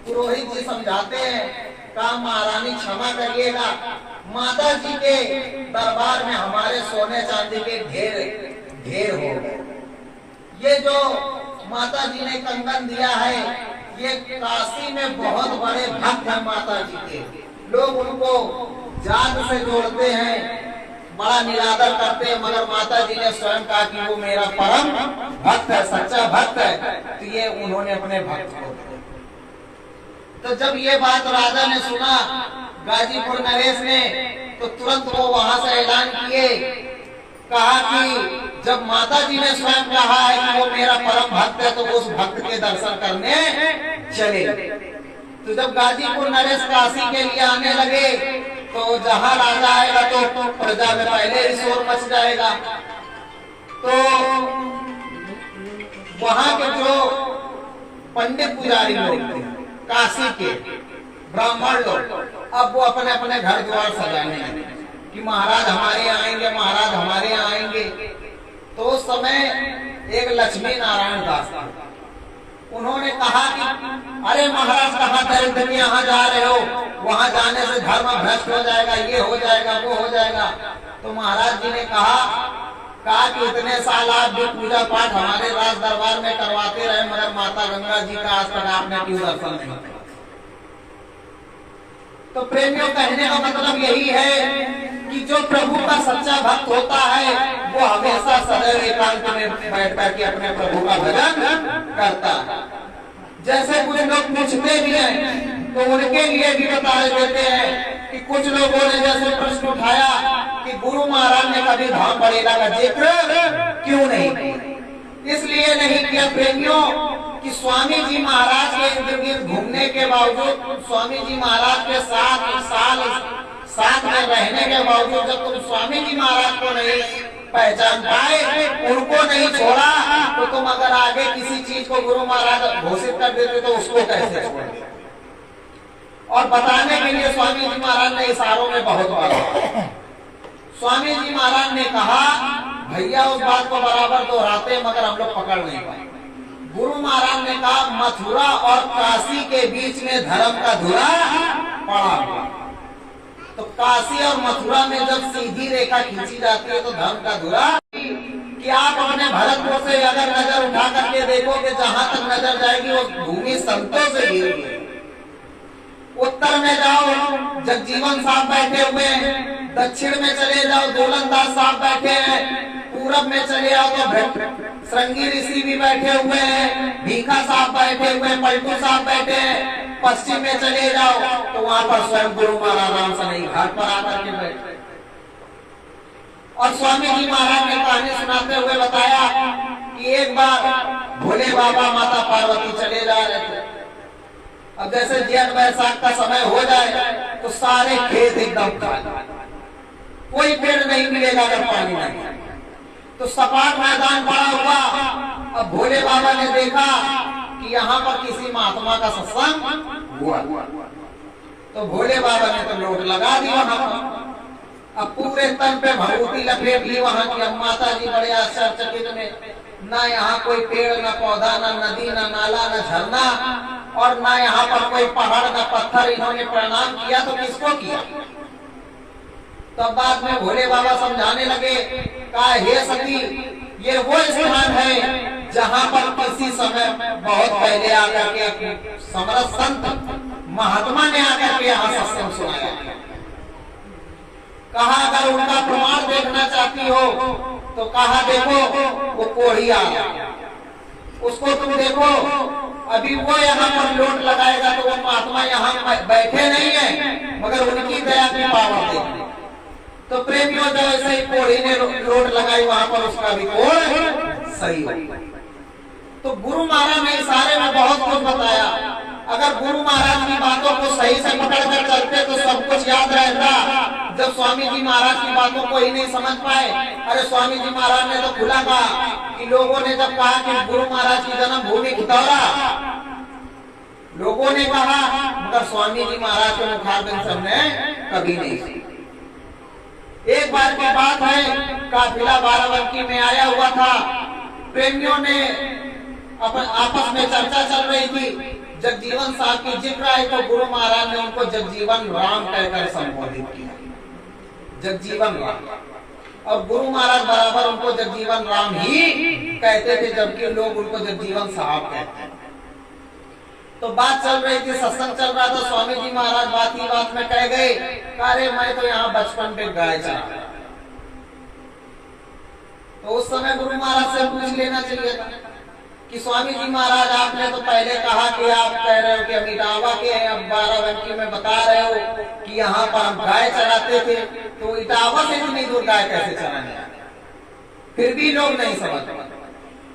पुरोहित जी समझाते हैं, कहा महारानी क्षमा करिएगा, माता जी के दरबार में हमारे सोने चांदी के ढेर ढेर हो गए। ये जो माता जी ने कंगन दिया है, ये काशी में बहुत बड़े भक्त हैं माता जी के, लोग उनको जान से जोड़ते हैं, बड़ा निरादर करते हैं, मगर माता जी ने स्वयं कहा कि वो मेरा परम भक्त है, सच्चा भक्त है। तो ये उन्होंने अपने भक्त को, तो जब ये बात राजा ने सुना, गाजीपुर नरेश ने, तो तुरंत वो वहां से ऐलान किए, कहा कि जब माता जी ने स्वयं कहा है कि वो मेरा परम भक्त है, तो उस भक्त के दर्शन करने चले। तो जब गाजीपुर नरेश काशी के लिए आने लगे, तो जहां राजा आएगा तो प्रजा में पहले ही शोर मच जाएगा। तो वहां के जो पंडित पुजारी लोग थे, काशी के ब्राह्मण लोग, अब वो अपने अपने घर द्वार सजाने लगे कि महाराज हमारे यहाँ आएंगे, महाराज हमारे यहाँ आएंगे। तो उस समय एक लक्ष्मी नारायण दास था, उन्होंने कहा कि अरे महाराज कहाँ दरिद्र यहाँ जा रहे हो, वहां जाने से धर्म भ्रष्ट हो जाएगा, ये हो जाएगा, वो हो जाएगा। तो महाराज जी ने कहा कि इतने साल आप भी पूजा पाठ हमारे राज दरबार में करवाते रहे, मगर माता गंगा जी का आज तक आपने क्यों दर्शन नहीं किया। तो प्रेमियों, कहने का मतलब यही है कि जो प्रभु का सच्चा भक्त होता है, वो हमेशा सदैव एकांत में बैठ करके अपने प्रभु का भजन करता है। जैसे कुछ लोग पूछते भी हैं, तो उनके लिए भी बता देते हैं कि कुछ लोगों ने जैसे प्रश्न उठाया कि गुरु महाराज ने कभी धाम बड़ेला का जिक्र क्यों नहीं किया। इसलिए नहीं किया प्रेमियों कि स्वामी जी महाराज के इर्द गिर्द घूमने के बावजूद, स्वामी जी महाराज के साथ में रहने के बावजूद, जब तुम स्वामी जी महाराज को नहीं पहचान पाए, उनको नहीं छोड़ा, तो तुम अगर आगे किसी चीज को गुरु महाराज घोषित कर देते तो उसको कैसे छोड़े। और बताने के लिए स्वामी जी महाराज ने इशारों में बहुत बात, स्वामी जी महाराज ने कहा भैया उस बात को बराबर दोहराते, मगर हम लोग पकड़ नहीं पाए। गुरु महाराज ने कहा मथुरा और काशी के बीच में धर्म का धुरा पड़ा हुआ। तो काशी और मथुरा में जब सीधी रेखा खींची जाती है, तो धर्म का धुरा, कि आप अपने भरतपुर से अगर नजर उठा करके देखोगे, जहां तक नजर जाएगी वो भूमि संतों से घिरी है। उत्तर में जाओ, जगजीवन साहब बैठे हुए हैं, दक्षिण में चले जाओ, दोलनदास साहब बैठे हैं, पूरब में चले आओ तो श्रृंगी ऋषि भी बैठे हुए हैं, भीखा साहब बैठे हुए हैं, पलटू साहब बैठे हैं, पश्चिम में चले जाओ तो वहां पर स्वयं गुरु महाराज राम सनई घाट पर आकर के बैठे। और स्वामी जी महाराज ने कहानी सुनाते हुए बताया कि एक बार भोले बाबा माता पार्वती चले जा रहे थे। अब जैसे जेठ बैसाख का समय हो जाए तो सारे खेत एकदम खाली, कोई पेड़ नहीं मिलेगा अगर पानी नहीं, तो सपाट मैदान पड़ा हुआ। अब भोले बाबा ने देखा कि यहाँ पर किसी महात्मा का सत्संग हुआ, तो भोले बाबा ने तो लोट लगा दी वहां पर। अब पूरे तन पे भभूति लपेट ली वहां की। अब माता जी बड़े आश्चर्यचकित में, ना यहाँ कोई पेड़, ना पौधा, ना नदी, ना नाला, ना झरना, और ना यहाँ पर कोई पहाड़, ना पत्थर। इन्होंने प्रणाम किया तो किसको किया? तब बाद में भोले बाबा समझाने लगे, कहा हे सती, ये वो स्थान है जहाँ पर किसी समय बहुत पहले आकर के समरथ संत महात्मा ने आकर के यहाँ सत्संग सुनाया। कहा अगर उनका प्रमाण देखना चाहती हो तो कहा देखो वो कोढ़िया, उसको तुम देखो, अभी वो यहाँ पर लोट लगाएगा तो वो महात्मा यहाँ बैठे नहीं है, मगर उनकी दया की पावर देखी। तो प्रेमियों जब ऐसे ही कोढ़ी ने लोट लगाई वहां पर, उसका भी कोढ़ सही हो। तो गुरु महाराज ने इशारे में बहुत कुछ बताया। अगर गुरु महाराज की बातों को सही से पकड़ कर चलते तो सब कुछ याद रहता। जब स्वामी जी महाराज की बातों को ही नहीं समझ पाए, अरे स्वामी जी महाराज ने तो खुला कहा कि लोगों ने जब कहा कि गुरु महाराज की जन्म भूमि खितौरा, लोगों ने कहा, मगर स्वामी जी महाराज के मुखारबिन सबने कभी नहीं। एक बार की बात है, काफिला बाराबंकी में आया हुआ था। प्रेमियों ने अपन आपस में चर्चा चल रही थी, जगजीवन साहब की जिक्र आए तो गुरु महाराज ने उनको जगजीवन राम कहकर संबोधित किया, जगजीवन राम। और गुरु महाराज बराबर उनको जगजीवन राम ही कहते थे, जबकि लोग उनको जगजीवन साहब कहते हैं। तो बात चल रही थी, सत्संग चल रहा था, स्वामी जी महाराज बात ही बात में कह गए, अरे मैं तो यहाँ बचपन पे गाय चला। तो उस समय गुरु महाराज से पूछ लेना चाहिए था कि स्वामी जी महाराज आपने तो पहले कहा कि आप कह रहे हो कि हम इटावा के हैं, अब 12 में बता रहे हो कि यहाँ पर हम गाय चराते थे, तो इटावा से इतनी दूर गाय कैसे चराने? फिर भी लोग नहीं समझ।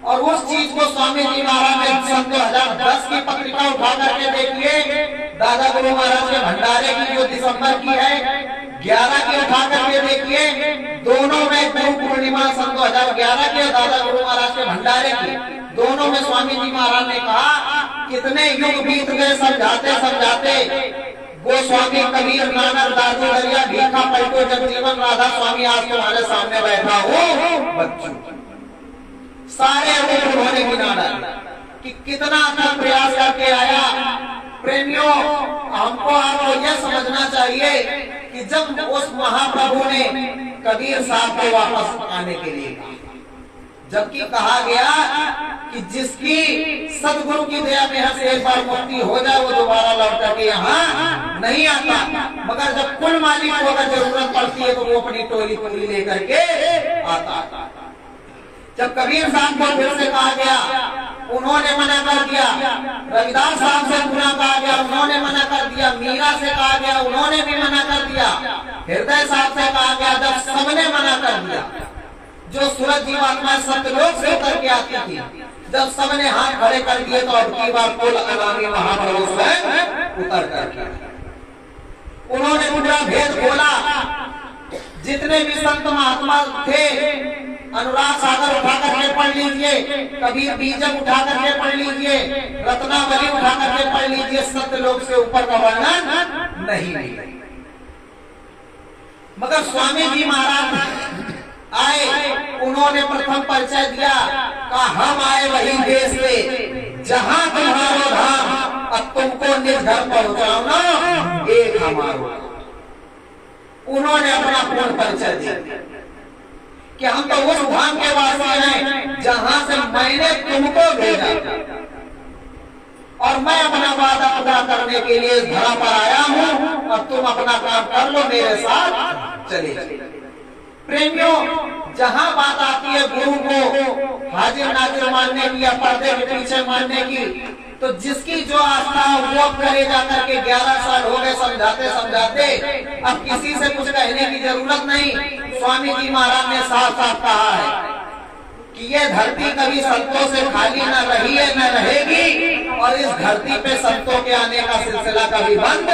और उस चीज को स्वामी जी महाराज ने सन 2010 की पत्रिका उठा करके देखिए, दादा गुरु महाराज के भंडारे की जो दिसंबर की है 11 की उठा करके देखिए, दोनों में गुरु पूर्णिमा सन 2011 के दादा गुरु महाराज के भंडारे की, दोनों में स्वामी जी महाराज ने कहा कितने युग बीत गए समझाते समझाते, गोस्वामी कबीर नानक दादू दरिया भीखा पलटो जगजीवन राधा स्वामी आज तुम्हारे सामने बैठा हो बच्चों, सारे उन्होंने गिना डाला कि कितना अच्छा प्रयास करके आया। प्रेमियों, हमको आपको यह समझना चाहिए कि जब उस महाप्रभु ने कबीर साहब को वापस आने के लिए कहा, जबकि कहा गया कि जिसकी सदगुरु की दया में से एक बार मुक्ति हो जाए वो दोबारा लौट करके यहाँ नहीं आता, मगर जब कुल मालिक को अगर जरूरत पड़ती है तो वो अपनी टोली टोली लेकर के आता। जब कबीर साहब को फिर से कहा गया, उन्होंने मना कर दिया, रविदास साहब से पुनः कहा गया, उन्होंने मना कर दिया, मीरा से कहा गया, उन्होंने भी मना कर दिया, हृदय साहब से कहा गया, जब सबने मना कर दिया, जो सूरज जीवात्मा सत्यलोक से उतर के आती थी, जब सबने हाथ खड़े कर दिए तो अब की बार कुल अनामी महाप्रभु स्वयं उतर कर उन्होंने पूरा भेद खोला। जितने भी संत महात्मा थे, अनुराग सागर उठा करके पढ़ लीजिए, कबीर बीजक उठा करके पढ़ लीजिए, रत्नावली उठा करके पढ़ लीजिए, सत्यलोक से ऊपर का वर्णन नहीं। मगर स्वामी जी महाराज आए, उन्होंने प्रथम परिचय दिया, कहा हम आए वही देश से जहां तुम्हारो धाम, अब तुमको निज घर पहुंचाओ ना एक हमारो। उन्होंने अपना पूर्ण परिचय दिया कि हम तो उस धाम के वासी हैं जहां से मैंने तुमको भेजा और मैं अपना वादा पूरा करने के लिए इस धरा पर आया हूं, अब तुम अपना काम कर लो, मेरे साथ चले। प्रेमियों, जहां बात आती है गुरु को हाजिर नाजिर मानने की या पर्दे के पीछे मानने की, तो जिसकी जो आस्था वो करे जाकर के 11 साल हो गए समझाते समझाते, अब किसी से कुछ कहने की जरूरत नहीं। स्वामी जी महाराज ने साफ साफ कहा है कि ये धरती कभी संतों से खाली न रही है न रहेगी, और इस धरती पे संतों के आने का सिलसिला कभी बंद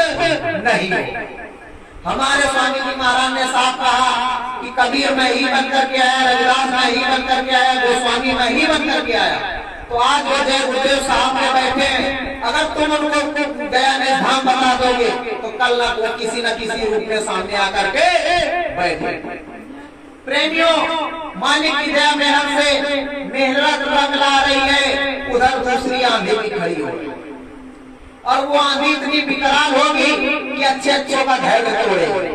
नहीं है। हमारे स्वामी जी महाराज ने साफ कहा कि कबीर में ही बनकर के आया, रविदास में ही बनकर के आया, गोस्वामी में ही बनकर के आया। तो आज वो जय गुरुदेव साहब में बैठे हैं, अगर तुम उनको गया में धाम बता दोगे तो कल ना वो किसी न किसी रूप में सामने आकर के बैठे। प्रेमियों, मालिक की दया मेहर से मेहरत रंग ला रही है, उधर दूसरी आंधी भी खड़ी होगी, और वो आंधी इतनी विकराल होगी कि अच्छे अच्छों का धैर्य तोड़े।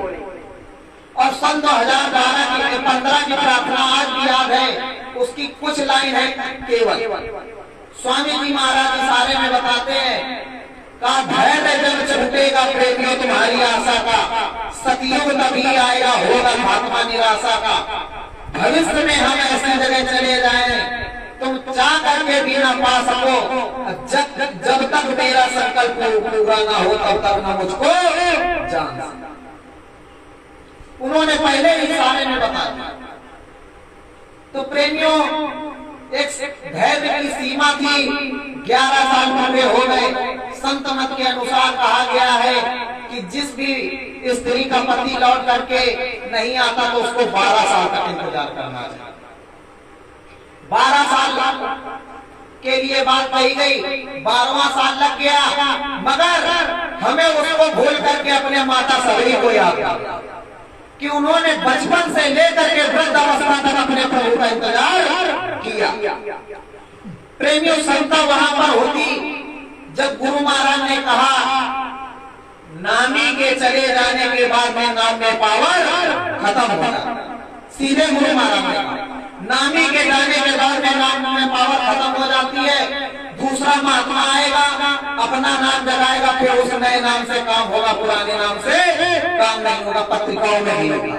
और सन 2015 की प्रार्थना आज भी याद है, उसकी कुछ लाइन है केवल। स्वामी जी महाराज इशारे में बताते हैं, का धैर्य जब छूटेगा प्रेमियों तुम्हारी आशा का, सतयुग तभी आएगा होगा खात्मा निराशा का। भविष्य में हम ऐसी जगह चले जाएं तुम चाह करके भी ना पा सको, जब तक मेरा संकल्प पूरा ना हो तब तक ना मुझको जान। उन्होंने पहले ही इशारे में बता दिया। तो प्रेमियों, एक धैर्य की सीमा थी, 11 साल पूरे हो गए। संत मत के अनुसार कहा गया है कि जिस भी स्त्री का पति लौट करके नहीं आता तो उसको 12 साल तक इंतजार करना चाहिए। 12 साल के लिए बात कही गई, 12वां साल लग गया, मगर हमें उसको भूल करके अपने माता सबरी को याद कि उन्होंने बचपन से लेकर के वृद्ध अवस्था तक अपने प्रभु का इंतजार किया। प्रेमियों, क्षमता वहां पर होती जब गुरु महाराज ने कहा नामी के चले जाने के बाद में नाम में पावर खत्म होगा, सीधे गुरु महाराज ने कहा नामी के जाने के बाद में नाम में पावर खत्म हो जाती है, दूसरा महात्मा आएगा अपना नाम जगाएगा, फिर उस नए नाम से काम होगा, पुराने नाम से काम नहीं होगा। पत्रिकाओं में ही होगा,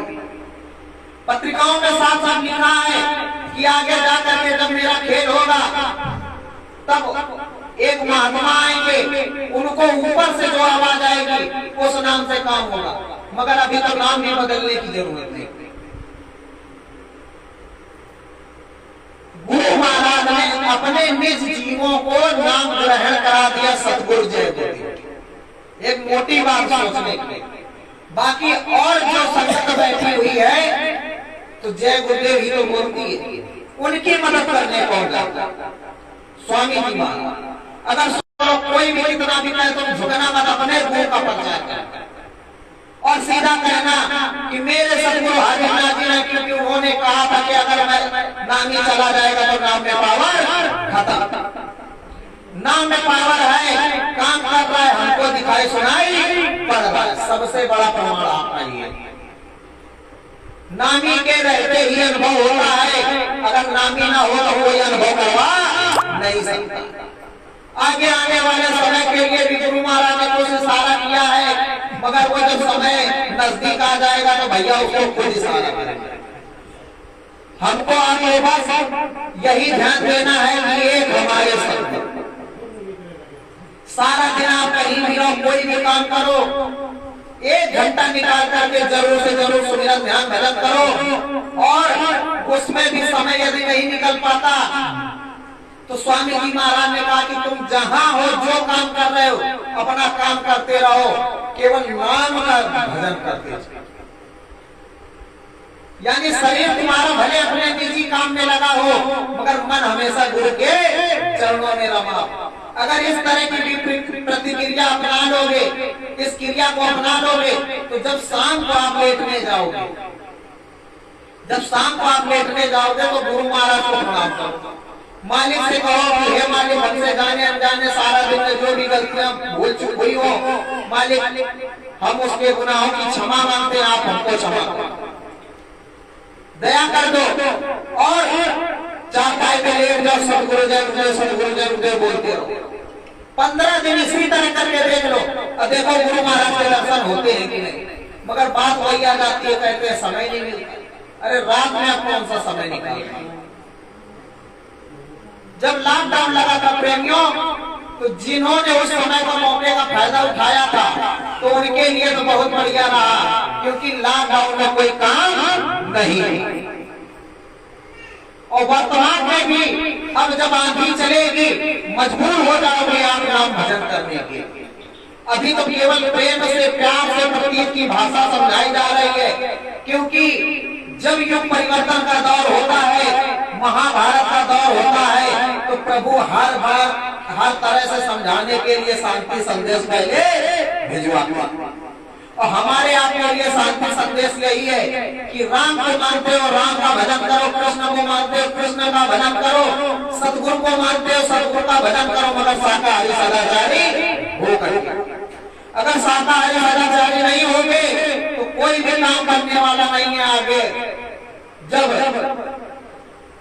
पत्रिकाओं में साफ साफ लिखा है कि आगे जाकर के जब मेरा खेल होगा तब एक महात्मा आएंगे, उनको ऊपर से जो आवाज आएगी उस नाम से काम होगा, मगर अभी तो नाम भी बदलने की जरूरत है। गुरु महाराज ने अपने निज जीवों को नाम ग्रहण करा दिया सतगुरु जय गुरुदेव। एक मोटी बात सोचने की, बाकी और जो संगत बैठी हुई है तो जय गुरुदेव ही तो बोलती है, उनकी मदद करने कौन जाता? स्वामी जी महाराज। अगर कोई भी कितना भी कहे तो झुकना मत, अपने गुरु का प्रचार करना और सीधा कहना कि मेरे सतगुरु हरिनाथ जी ने, क्योंकि उन्होंने कहा था कि अगर मैं नामी चला जाएगा तो नाम में पावर खत्म। नाम में पावर है, काम कर रहा है, हमको दिखाई सुनाई पड़ रहा है, सबसे बड़ा प्रमाण आपका ये। नामी के रहते ही अनुभव होता है, अगर नामी ना हो तो कोई अनुभव करवा नहीं सकता। आगे आने वाले समय के लिए भी गुरु महाराज ने कुछ इशारा किया है, मगर वो जब समय नजदीक आ जाएगा तो भैया उसको खुद इशारा करेंगे। हमको आगे बस यही ध्यान देना है कि एक हमारे संग सारा दिन आप कहीं भी रहो, कोई भी काम करो, 1 घंटा निकाल करके जरूर से जरूर सुमिरन ध्यान भजन करो। और उसमें भी समय यदि नहीं निकल पाता तो स्वामी जी महाराज ने कहा कि तुम जहां हो, जो काम कर रहे हो, अपना काम करते रहो, केवल नाम का भजन करते रहो। यानी शरीर तुम्हारा भले अपने निजी काम में लगा हो, मगर मन हमेशा गुरु के चरणों में रमा। अगर इस तरह की प्रतिक्रिया अपना लोगे, इस क्रिया को अपना लोगे, तो जब शाम को आप लेटने जाओगे, तो गुरु महाराज को प्रणाम करो, मालिक से कहो कि हे मालिक, हमसे जाने अनजाने सारा दिन में जो भी गलतियां भूल चूक हुई हो, मालिक हम उसके गुनाहों की क्षमा मांगते हैं, आप हमको क्षमा करो, दया कर दो। और चाहता है लेट जाओ, सतगुरु जय गुरुदेव बोलते रहो। 15 दिन इसी तरह करके देख लो, और देखो गुरु महाराज के दर्शन होते हैं कि नहीं। मगर बात वही आ जाती है, कहते हैं समय नहीं मिलता। अरे रात में आप कौन सा समय निकालते? जब लॉकडाउन लगा था प्रेमियों, तो जिन्होंने उस समय को मौके का फायदा उठाया था तो उनके लिए तो बहुत बढ़िया रहा, क्योंकि लॉकडाउन में कोई काम नहीं। और वर्तमान में भी अब जब आंधी चलेगी, मजबूर हो जाओगे आप नाम भजन करने के। अभी तो केवल प्रेम से, प्यार से प्रतीक की भाषा समझाई जा रही है, क्योंकि जब युग परिवर्तन का दौर होता है, महाभारत का दौर होता है, तो प्रभु हर बार हर तरह से समझाने के लिए शांति संदेश पहले भिजवाते हैं। और हमारे आपके लिए शांति संदेश यही है कि राम को मानते हो, राम का भजन करो, कृष्ण को मानते हो, कृष्ण का भजन करो, सतगुरु को मानते हो, सतगुरु का भजन करो, मगर शाकाहारी सदाचारी होकर। अगर शाकाहारी सदाचारी नहीं होंगे तो कोई भी काम करने वाला नहीं है आगे। जब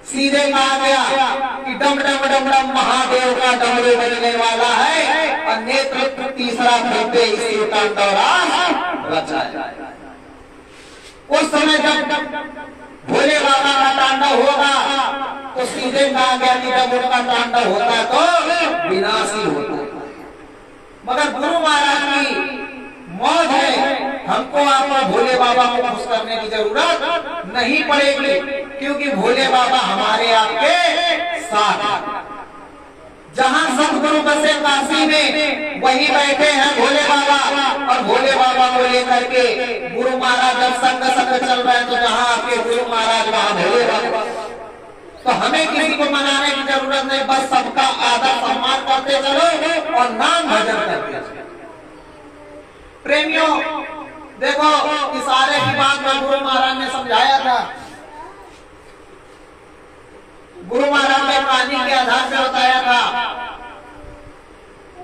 सीधे कहा गया कि डम डम डम डम महादेव का डमरू बजने वाला है, और नेतृत्व तीसरा फूटे इसी तांडवरा रचा है। उस समय जब भोले बाबा का तांडव होगा तो सीधे कहा गया कि जब उनका तांडव होता तो विनाशी होता। मगर गुरु महाराज की मौज है, हमको आपको भोले बाबा को खुश करने की जरूरत नहीं पड़ेगी, क्योंकि भोले बाबा हमारे आपके साथ। जहां सतगुरु बसे काशी में, वही बैठे हैं भोले बाबा। और भोले बाबा को लेकर के गुरु महाराज जब संग संग चल रहे हैं, तो जहां आपके गुरु महाराज वहां भोले बाबा। तो हमें किसी को मनाने की जरूरत नहीं, बस सबका आदर सम्मान करते चलो और नाम भजन करते चलो। प्रेमियों देखो, इशारे की बात में गुरु महाराज ने समझाया था। गुरु महाराज ने कहानी के आधार पर बताया था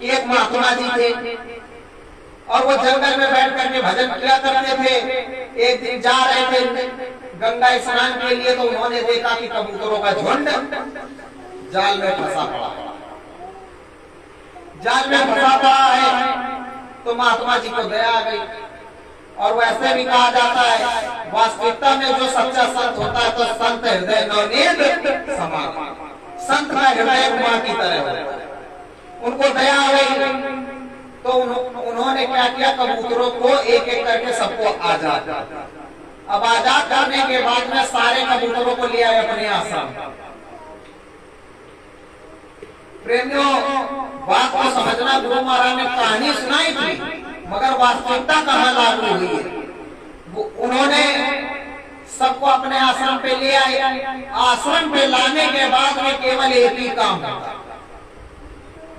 एक महात्मा जी थे और वो जंगल में बैठ करके भजन किया करते थे। एक दिन जा रहे थे गंगा स्नान के लिए, तो उन्होंने देखा कि कबूतरों का झुंड जाल में फंसा पड़ा, जाल में फंसा पड़ा है। तो महात्मा जी को दया आ गई। और वैसे भी कहा जाता है वास्तविकता में जो सच्चा संत होता है तो संत हृदय नवनीत समान, संत का हृदय मां की तरह होता है। उनको दया आ गई तो उन्होंने क्या किया, कबूतरों को एक एक करके सबको आजाद। अब आजाद करने के बाद में सारे कबूतरों को ले आए अपने आश्रम। प्रेमियों, बात को समझना, गुरु महाराज ने कहानी सुनाई थी मगर वास्तविकता कहाँ लागू हुई है। उन्होंने सबको अपने आश्रम पे ले आए। आश्रम पे लाने के बाद में केवल एक ही काम होता,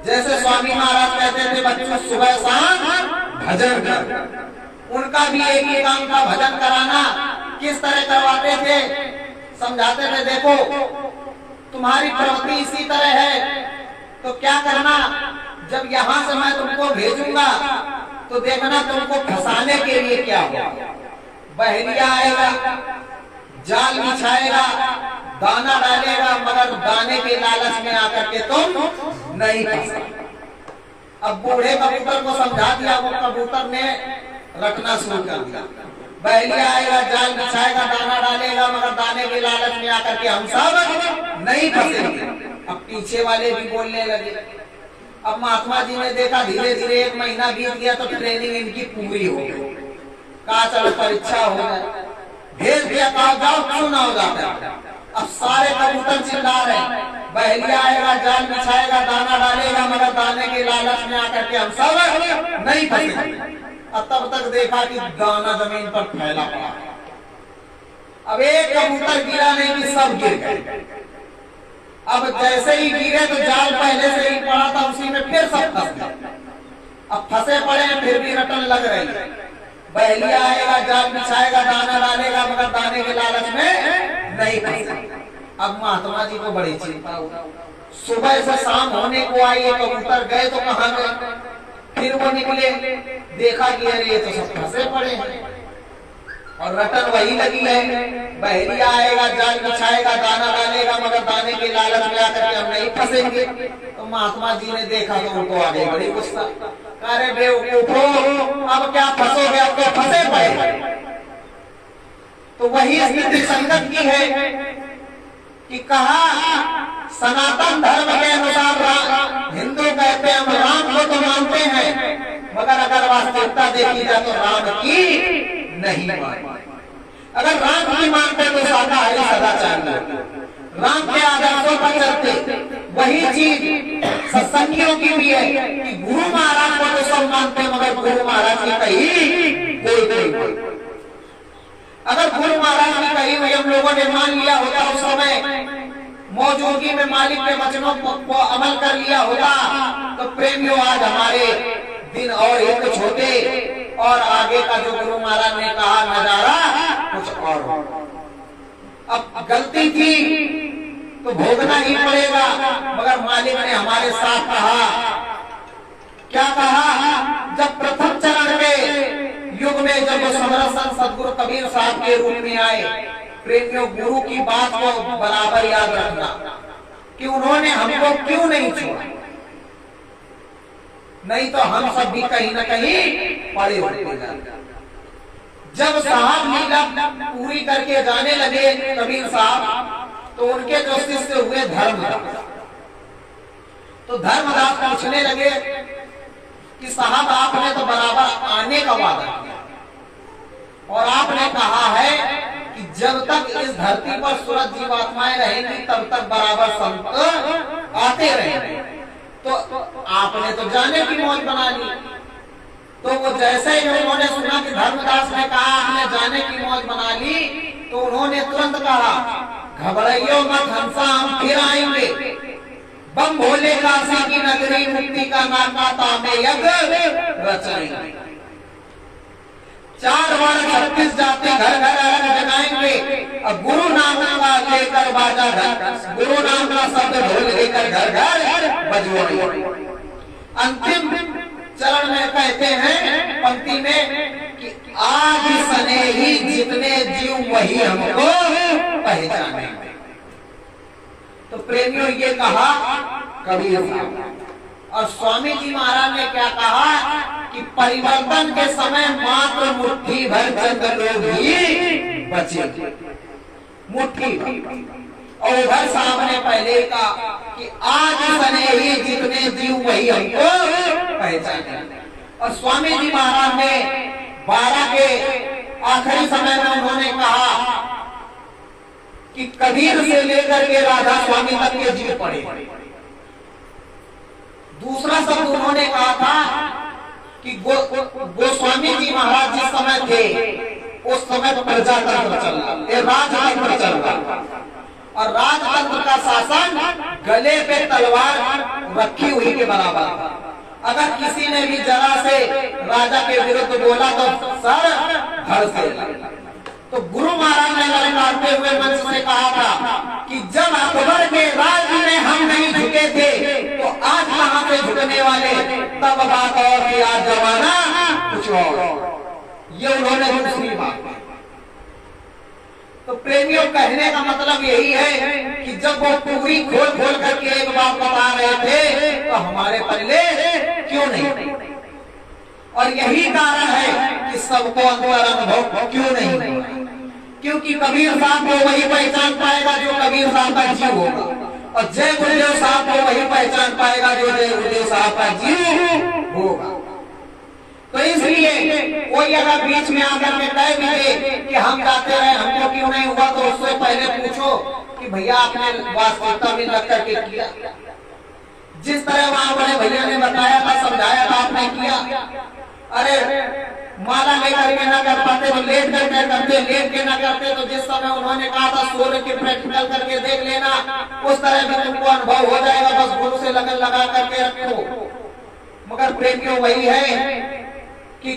जैसे स्वामी महाराज कहते थे बच्चों सुबह शाम भजन कर, उनका भी एक ही काम था, भजन कराना। किस तरह करवाते थे, समझाते थे देखो तुम्हारी प्रवृत्ति इसी तरह है तो क्या करना, जब यहाँ से मैं तुमको भेजूंगा तो देखना तुमको फंसाने के लिए क्या होगा। बहरिया आएगा, जाल बिछाएगा, दाना डालेगा, मगर दाने के लालच में आकर के तुम नहीं फंसा। अब बूढ़े कबूतर को समझा दिया, वो कबूतर ने रखना शुरू कर दिया। बहरिया आएगा, जाल बिछाएगा, दाना डालेगा, मगर दाने के लालच में आकर के हम सब नहीं फंसेंगे। अब पीछे वाले भी बोलने लगे। अब महात्मा जी ने देखा धीरे धीरे 1 महीना बीत गया तो ट्रेनिंग इनकी पूरी हो गई। कहा चलो परीक्षा हो जाए, भेज दिया, कहा जाओ, क्यों ना हो जाता। अब सारे कबूतर चिल्ला रहे, बहरिया आएगा, जाल बिछाएगा, दाना डालेगा, मगर दाने के लालच में आकर के हम सब नहीं फंसेंगे। अब तब तक देखा कि दाना जमीन पर फैला पड़ा। अब एक कबूतर गिरा नहीं कि सब गिर गए। अब जैसे ही गिरे तो जाल पहले से ही पड़ा था, उसी में फिर सब फंस गए। अब फंसे पड़े हैं, फिर भी रटन लग रही है। बहरिया आएगा, जाल बिछाएगा, दाना डालेगा, मगर दाने के लालच में नहीं फंसेगा। अब महात्मा जी को बड़ी चिंता हुई। सुबह से शाम होने को आई, कबूतर गए तो कहाँ गए। फिर वो निकले, देखा कि अरे ये तो सब फंसे पड़े हैं और रटन वही लगी है। बहरिया आएगा, जाल बिछाएगा, दाना डालेगा, मगर दाने के लालच में आकर के हम नहीं फंसेंगे। तो महात्मा जी ने देखा तो उनको आ गई बड़ी गुस्सा। अरे बेवकूफो, अब क्या फंसोगे, अब तो फंसे पड़े। तो वही स्थिति संगत की है कि कहा सनातन धर्म के अनुसार हिंदू कहते हैं हम राम को तो मानते हैं, मगर अगर वास्तविकता देखी जाए तो राम की नहीं मानते। अगर राम की मानते तो शाकाहारी सदाचारी, राम के आदर्शों पर चलते। वही चीज सत्संगियों की भी है कि गुरु महाराज को तो सब मानते, मगर गुरु महाराज की कही कोई। अगर गुरु महाराज की कही हुई हम लोगों ने मान लिया होता, उस समय मौजूदगी में मालिक के वचनों को अमल कर लिया होता, तो प्रेमियों आज हमारे दिन और एक छोटे और आगे का जो गुरु महाराज ने कहा नजारा कुछ और हो। अब गलती थी तो भोगना ही पड़ेगा, मगर मालिक ने हमारे साथ कहा, क्या कहा, जब प्रथम चरण के युग में जब वो समरसन सदगुरु कबीर साहब के रूप में आए, प्रेमियों गुरु की बात को बराबर याद रखना कि उन्होंने हमको क्यों नहीं छोड़ा, नहीं तो हम सब भी कहीं न कहीं पड़े होते। जब साहब लीला पूरी करके जाने लगे कबीर साहब, तो उनके जो शिष्य हुए धर्मदास, तो धर्मदास पूछने लगे कि साहब आपने तो बराबर आने का वादा किया और आपने कहा है कि जब तक इस धरती पर सूरज जीवात्माएं रहेंगी तब तक बराबर संत आते रहेंगे, तो आपने तो जाने की मौज बना ली। तो वो जैसे ही उन्होंने सुना कि धर्मदास ने कहा आपने जाने की मौज बना ली, तो उन्होंने तुरंत कहा घबराइयो मत हंसा, हम फिर आएंगे। बम भोले काशी की नगरी मुक्ति का नाका तामे यज्ञ रचाएंगे। 4 बार 36 जाति घर घर अलग जगाएंगे। अब गुरु नाम का लेकर बाजा घर, गुरु नाम का शब्द ढोल लेकर घर घर बजवाएंगे। अंतिम चरण में कहते हैं पंक्ति में कि आज सने ही जितने जीव वही हमको पहचाने। तो प्रेमियों ये कहा कबीर साहब। और स्वामी जी महाराज ने क्या कहा कि परिवर्तन के समय मात्र मुट्ठी भर चंद लोग ही बचे, मुट्ठी भर। और उधर सामने पहले का कि आज सने ही जितने जीव वही हमको पहचाने। और स्वामी जी महाराज ने 12 के आखिरी समय में उन्होंने कहा कि कबीर से लेकर के राधा स्वामी तक के जीव पड़े। दूसरा शब्द उन्होंने कहा था कि गोस्वामी जी महाराज जिस समय थे उस समय प्रजातंत्र चल रहा, राजतंत्र चल रहा। और राजतंत्र का शासन गले पे तलवार रखी हुई के बराबर। अगर किसी ने भी जरा से राजा के विरुद्ध बोला तो सर धड़ से। तो गुरु महाराज ने ललकारते हुए मंच में कहा था कि जब अकबर के राज में हम नहीं झुके थे तो आज कहां से झुकने वाले। तब बात और कि आज जमाना कुछ और। ये उन्होंने दूसरी बात। तो प्रेमियों कहने का मतलब यही है कि जब वो पूरी खोल खोल करके एक बात बता रहे थे तो हमारे पल्ले क्यों नहीं। और यही कारण है कि सबको अंतर अनुभव क्यों नहीं। क्योंकि कबीर साहब को वही पहचान पाएगा जो कबीर साहब का जीव होगा, और जय गुरुदेव साहब को वही पहचान पाएगा जो जय गुरुदेव साहब का जीव होगा। तो इसलिए कोई अगर बीच में आकर के कह भी दे कि हम जाते रहे हमको क्यों नहीं हुआ, तो उससे पहले पूछो कि भैया आपने वास्तविकता में लग करके किया। जिस तरह वहां बड़े भैया ने बताया था, समझाया था, आपने किया। अरे माला लेकर के ना कर पाते तो लेट करके करते, लेट के ना करते तो जिस समय उन्होंने कहा था सूर्य के प्रैक्टिकल करके देख लेना, उस तरह भी तुमको अनुभव हो जाएगा। बस गुरु से लगन लगा करके रखो। मगर प्रेमियों वही है कि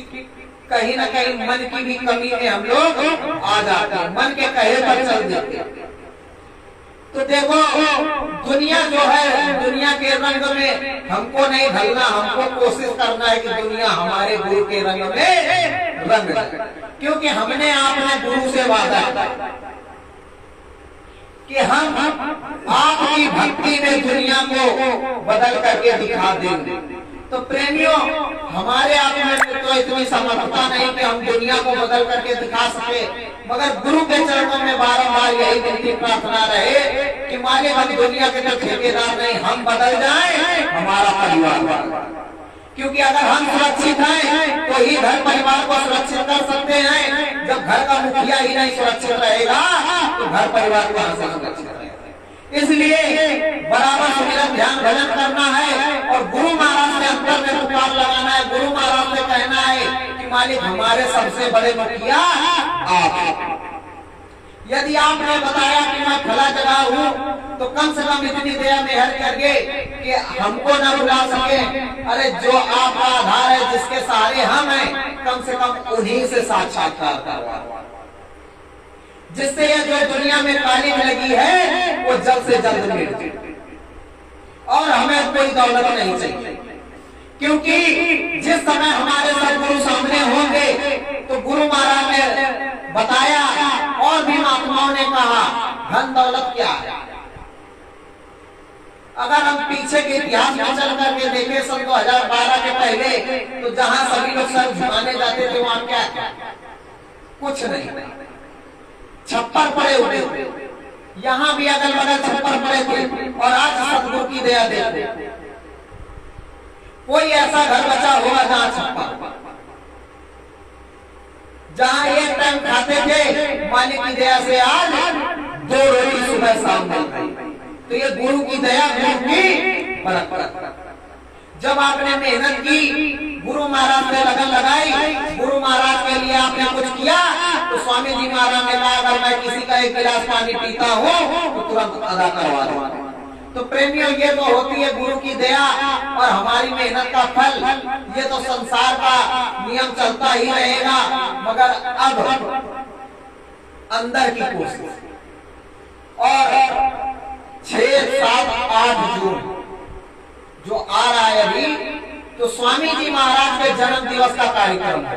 कहीं ना कहीं मन की भी कमी में हम लोग आ जाते हैं, मन के कहे पर चल देते। तो देखो दुनिया जो है, दुनिया के रंग में हमको नहीं ढलना, हमको कोशिश करना है कि दुनिया हमारे गुरु के रंग में रंग। क्योंकि हमने आपने गुरु से वादा कि हम आपकी भक्ति में दुनिया को बदल करके दिखा देंगे। तो प्रेमियों हमारे आप में तो इतनी समर्थता नहीं कि हम दुनिया को बदल करके दिखा सके, मगर गुरु के चरणों में बारंबार यही विनती प्रार्थना रहे कि मालिक हम दुनिया के तो ठेकेदार नहीं, हम बदल जाएं हमारा परिवार। क्योंकि अगर हम सुरक्षित हैं तो ही घर परिवार को सुरक्षित कर सकते हैं। जब घर का मुखिया ही नहीं सुरक्षित रहेगा तो घर परिवार कहां से सुरक्षित रहेगा। इसलिए बराबर सुमिरन ध्यान भजन करना है और गुरु महाराज से अंतर में पुकार लगाना है। गुरु महाराज से कहना है कि मालिक हमारे सबसे बड़े मुखिया आप। यदि आपने बताया कि मैं फला जगह हूँ तो कम से कम इतनी दया मेहर करके कि हमको न बुला सके। अरे जो आपका आधार है, जिसके सहारे हम हैं, कम से कम उन्हीं से साक्षात्कार करवाओ, जिससे ये जो दुनिया में कालिक लगी है वो जल्द से जल्द मिट जाए। और हमें कोई दौलत नहीं चाहिए, क्योंकि जिस समय हमारे सदगुरु सामने होंगे तो गुरु महाराज ने बताया और भी महात्माओं ने कहा धन दौलत क्या है। अगर हम पीछे के इतिहास में चल करके देखें सन 2012 के पहले, तो जहां सभी लोग सर झुकाने जाते थे वहां क्या कुछ नहीं, छप्पर पड़े हुए थे। यहाँ भी अगल बगल छप्पर पड़े थे। और आज सतगुरु की दया दे कोई ऐसा घर बचा होगा जहाँ छप्पर, जहाँ एक टाइम खाते थे, मालिक की दया से आज 2 रोटी सुबह शाम मिल गई। तो ये गुरु की दया, गुरु की बरकत। जब आपने मेहनत की, गुरु महाराज से लगन लगाई, गुरु महाराज के लिए आपने कुछ किया, तो स्वामी जी महाराज ने कहा अगर मैं किसी का 1 गिलास पानी पीता हूँ तो तुरंत अदा करवा दूं। तो प्रेमियों ये तो होती है गुरु की दया और हमारी मेहनत का फल। ये तो संसार का नियम चलता ही रहेगा, मगर अब अंदर की कोशिश। और 6, 7, 8 जून जो आ रहा है अभी, तो स्वामी जी महाराज के जन्म दिवस का कार्यक्रम है।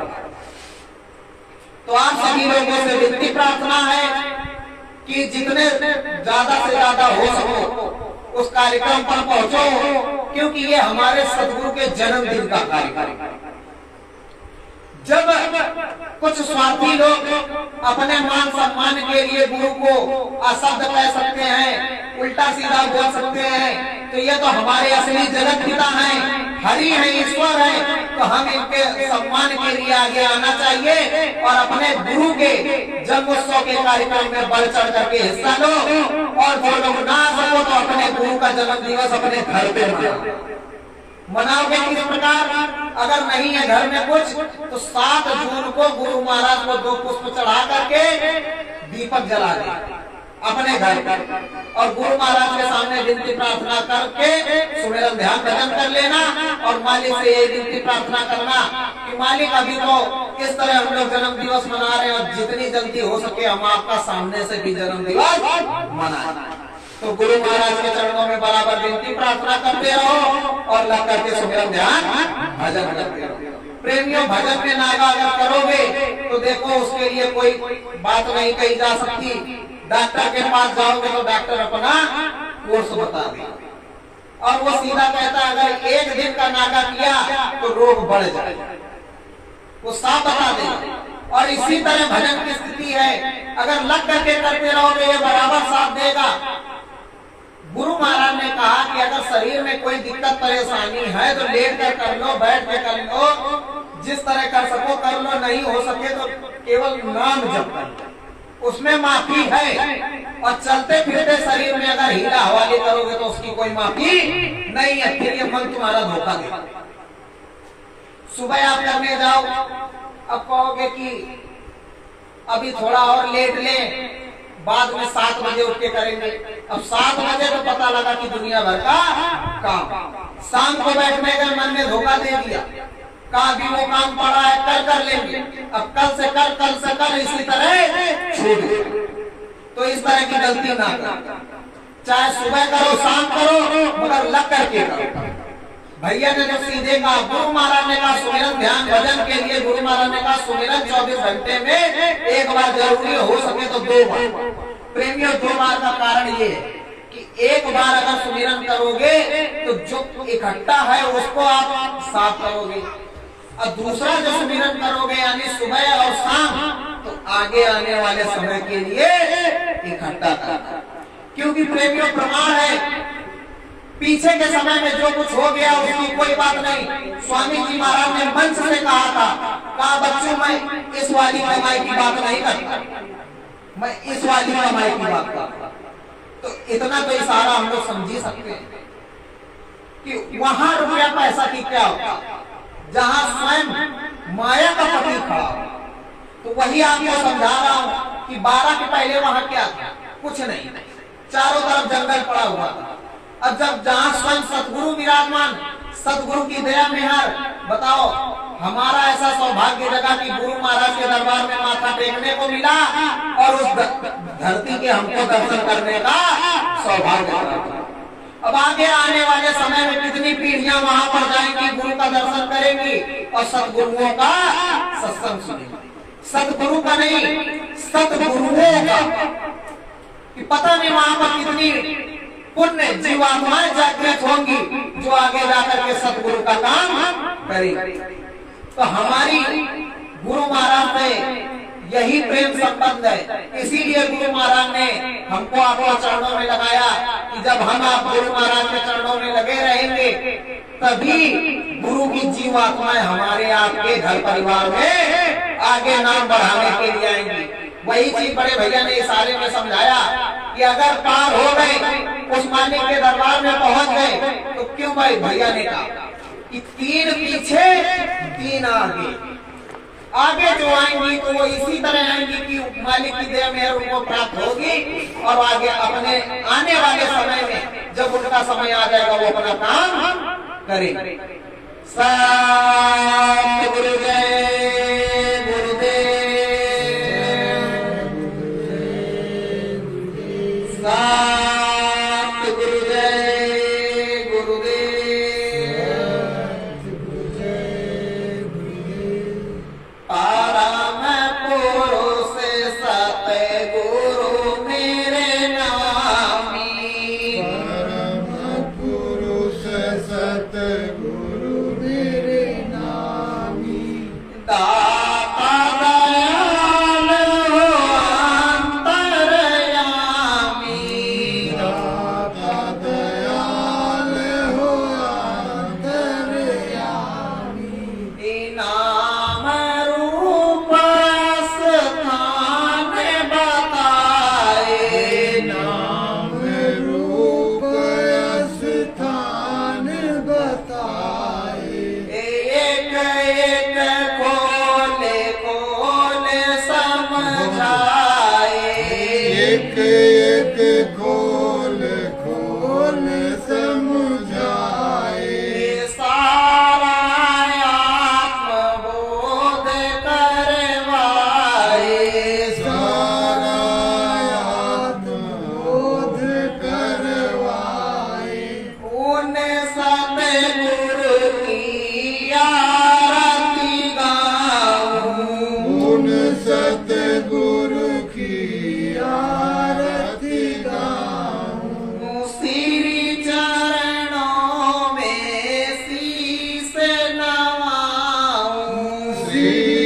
तो आप सभी लोगों से विनती प्रार्थना है कि जितने ज्यादा से ज्यादा हो सको उस कार्यक्रम पर पहुंचो, क्योंकि ये हमारे सदगुरु के जन्मदिन का कार्यक्रम है। जब कुछ स्वार्थी लोग अपने मान सम्मान के लिए गुरु को अशब्द कह सकते हैं, उल्टा सीधा बोल सकते हैं, तो ये तो हमारे असली जगत पिता हैं, हरि है, ईश्वर है। तो हम इनके सम्मान के लिए आगे आना चाहिए और अपने गुरु के जन्मोत्सव के कार्यक्रम में बढ़ चढ़ करके हिस्सा लो। और जो लोग ना सको तो अपने गुरु का जन्म दिवस अपने घर पे मनाओगे किस प्रकार? अगर नहीं है घर में कुछ, तो 7 जून को गुरु महाराज को 2 पुष्प चढ़ा करके दीपक जला दे अपने घर पर, और गुरु महाराज के सामने विनती प्रार्थना करके सुमिरन ध्यान भजन कर लेना। और मालिक से ये विनती प्रार्थना करना कि मालिक अभी तो इस तरह हम लोग जन्म दिवस मना रहे हैं, और जितनी जल्दी हो सके हम आपका सामने से भी जन्म दिवस मनाएं। तो गुरु महाराज के चरणों में बराबर विनती प्रार्थना करते रहो और लग करके सुमिरन ध्यान भजन करते रहो। प्रेमियों, भजन में नागा अगर करोगे तो देखो उसके लिए कोई बात नहीं कही जा सकती। डॉक्टर के पास जाओगे तो डॉक्टर अपना कोर्स बता देगा और वो सीधा कहता है अगर 1 दिन का नागा किया तो रोग बढ़ जाएगा, वो साफ बता देगा। और इसी तरह भजन की स्थिति है, अगर लग करके करते रहोगे ये बराबर साथ देगा। गुरु महाराज ने कहा कि अगर शरीर में कोई दिक्कत परेशानी है तो लेट कर लो, बैठ के कर लो, जिस तरह कर सको कर लो, नहीं हो सके तो केवल नाम जप कर, उसमें माफी है। और चलते फिरते शरीर में अगर हीरा हवाले करोगे तो उसकी कोई माफी नहीं है, फिर ये मन तुम्हारा धोखा देगा। सुबह आप करने जाओ, अब कहोगे कि अभी थोड़ा और लेट ले, बाद में 7 बजे उठ के करेंगे। अब 7 बजे तो पता लगा कि दुनिया भर का काम, शाम को बैठने का मन में धोखा दे दिया, कहा भी वो काम पड़ा है कर लेंगे, अब कल से कर, इसी तरह छोड़। तो इस तरह की गलती ना करो, चाहे सुबह करो शाम करो, मगर लग करके करो। भैया ने जो सीधे कहा, गुरु महाराज ने कहा सुमिरन ध्यान भजन के लिए, गुरु महाराज ने कहा सुमिरन 24 घंटे में 1 बार जरूरी, हो सके तो 2 बार। प्रेमियों, 2 बार का कारण ये है कि 1 बार अगर सुमिरन करोगे तो जो इकट्ठा है उसको आप साफ करोगे, और दूसरा जो सुमिरन करोगे यानी सुबह और शाम, तो आगे आने वाले समय के लिए इकट्ठा करना। क्योंकि प्रेमियों प्रमाण है, पीछे के समय में जो कुछ हो गया उसकी कोई बात नहीं। स्वामी जी महाराज ने मंच से कहा बच्चों मैं इस वाली कमाई की बात नहीं करता, मैं इस वाली कमाई की बात करता। तो इतना तो इशारा हम लोग समझ सकते हैं कि वहां रुपया पैसा की क्या होता, जहां स्वयं माया का पति खड़ा हो। तो वही आपको समझा रहा हूं कि 12 के पहले वहां क्या था, कुछ नहीं, चारों तरफ जंगल पड़ा हुआ था। अब जब जहाँ स्वयं सतगुरु विराजमान, सतगुरु की दया मेहर, बताओ हमारा ऐसा सौभाग्य जगा कि गुरु महाराज के दरबार में माथा टेकने को मिला और उस धरती के हमको दर्शन करने का सौभाग्य मिला। अब आगे आने वाले समय में कितनी पीढ़ियां वहां पर जाएंगी, गुरु का दर्शन करेंगी और सतगुरुओं का सत्संग सुनेंगी। सतगुरु का नहीं, सतगुरुओं का, कि पता नहीं वहां पर कितनी पुण्य जीवात्माएं जागृत होंगी जो आगे जाकर के सतगुरु का काम करेंगी। तो हमारी गुरु महाराज से यही प्रेम संबंध है, इसीलिए गुरु महाराज ने हमको आपके चरणों में लगाया कि जब हम आप गुरु महाराज के चरणों में लगे रहेंगे तभी गुरु की जीवात्माएं हमारे आपके घर परिवार में आगे नाम बढ़ाने के लिए आएंगी। वही चीज बड़े भैया ने इशारे में समझाया कि अगर पार हो गए, उस मालिक के दरबार में पहुंच गए, तो क्यों भाई भैया ने कहा कि 3 पीछे 3 आगे, आगे जो आएंगी तो वो इसी तरह आएंगी कि मालिक की दया मेहर उनको प्राप्त होगी और आगे अपने आने वाले समय में जब उनका समय आ जाएगा वो अपना काम करेंगे। सतगुरु जय गुरुदेव, सतगुरु जय गुरुदेव। श्री